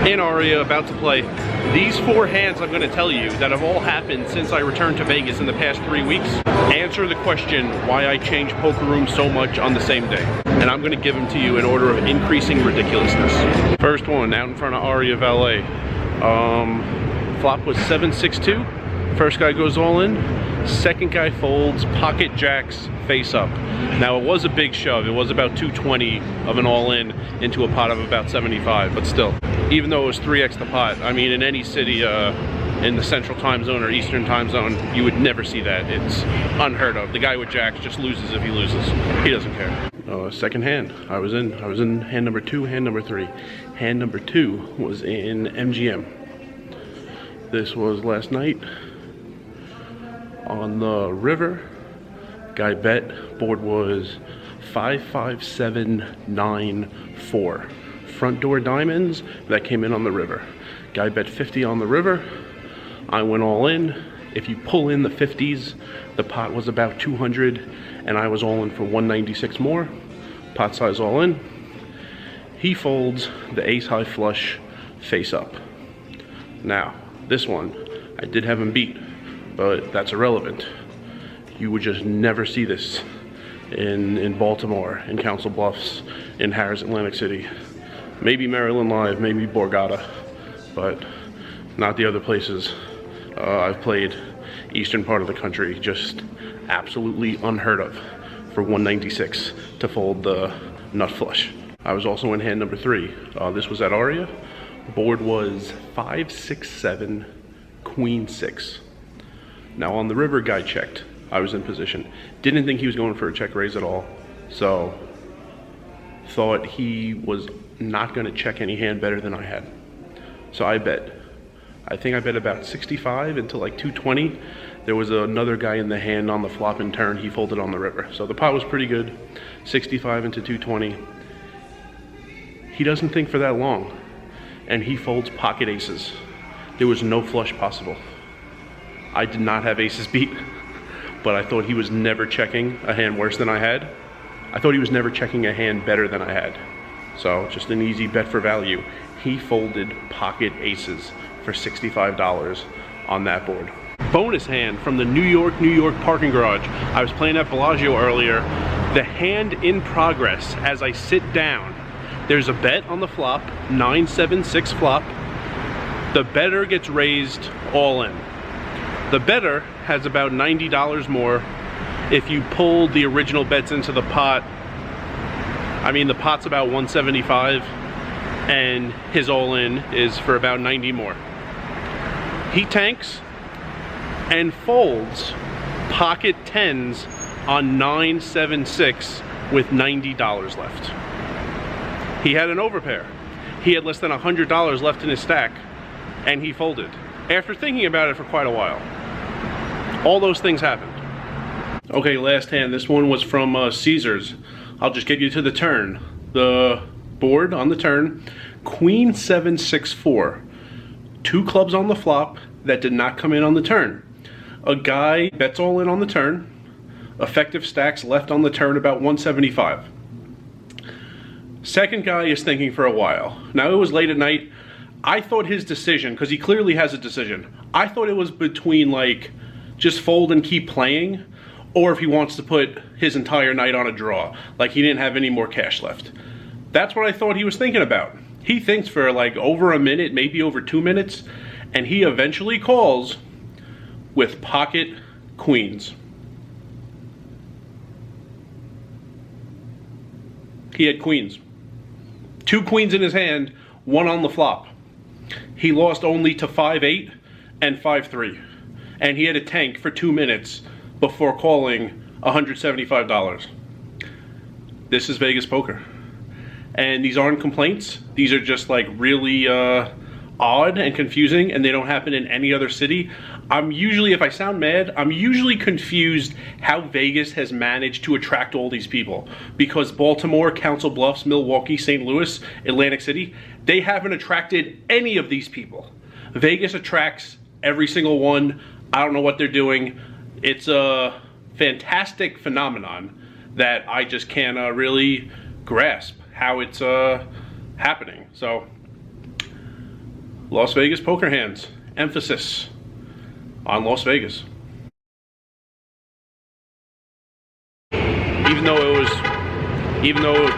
in Aria, about to play. These 4 hands I'm going to tell you that have all happened since I returned to Vegas in the past 3 weeks answer the question why I change poker rooms so much on the same day. And I'm going to give them to you in order of increasing ridiculousness. First one, out in front of Aria Valet. Flop was 7-6-2. First guy goes all in. Second guy folds, pocket jacks, face up. Now it was a big shove. It was about 220 of an all-in into a pot of about 75, but still. Even though it was 3x the pot, I mean, in any city in the central time zone or eastern time zone, you would never see that. It's unheard of. The guy with jacks just loses if he loses. He doesn't care. Second hand, I was in hand number 2, hand number 3. Hand number 2 was in MGM. This was last night on the river. Guy bet, board was 5-5-7-9-4. Front door diamonds, that came in on the river. Guy bet 50 on the river. I went all in. If you pull in the 50s, the pot was about 200 and I was all in for 196 more. Pot size all in. He folds the ace high flush face up. Now, this one, I did have him beat, but that's irrelevant. You would just never see this in Baltimore, in Council Bluffs, in Harrah's, Atlantic City. Maybe Maryland Live, maybe Borgata, but not the other places. I've played eastern part of the country, just absolutely unheard of for 196 to fold the nut flush. I was also in hand number 3. This was at Aria. Board was 5-6-7, Queen 6. Now on the river, guy checked. I was in position. Didn't think he was going for a check raise at all, so thought he was not going to check any hand better than I had. So I bet. I think I bet about 65 until like 220. There was another guy in the hand on the flop and turn. He folded on the river. So the pot was pretty good. 65 into 220. He doesn't think for that long. And he folds pocket aces. There was no flush possible. I did not have aces beat, but I thought he was never checking a hand worse than I had. I thought he was never checking a hand better than I had. So just an easy bet for value. He folded pocket aces for $65 on that board. Bonus hand from the New York parking garage. I was playing at Bellagio earlier. The hand in progress as I sit down. There's a bet on the flop, 9-7-6 flop. The better gets raised all in. The better has about $90 more. If you pull the original bets into the pot, I mean the pot's about 175 and his all-in is for about 90 more. He tanks and folds pocket 10s on 9-7-6 with $90 left. He had an overpair. He had less than $100 left in his stack and he folded. After thinking about it for quite a while. All those things happened. Okay, last hand. This one was from Caesars. I'll just get you to the turn. The board on the turn, Queen 7-6-4. 2 clubs on the flop that did not come in on the turn. A guy bets all in on the turn. Effective stacks left on the turn about 175. Second guy is thinking for a while. Now it was late at night. I thought his decision, because he clearly has a decision, I thought it was between like just fold and keep playing, or if he wants to put his entire night on a draw, like he didn't have any more cash left. That's what I thought he was thinking about. He thinks for like over a minute, maybe over 2 minutes, and he eventually calls with pocket queens. He had queens. 2 queens in his hand, 1 on the flop. He lost only to 5-8 and 5-3. And he had a tank for 2 minutes before calling $175. This is Vegas poker. And these aren't complaints. These are just like really odd and confusing, and they don't happen in any other city. I'm usually, if I sound mad, I'm usually confused how Vegas has managed to attract all these people. Because Baltimore, Council Bluffs, Milwaukee, St. Louis, Atlantic City, they haven't attracted any of these people. Vegas attracts every single one. I don't know what they're doing. It's a fantastic phenomenon that I just can't really grasp how it's happening. So Las Vegas poker hands. Emphasis on Las Vegas. Even though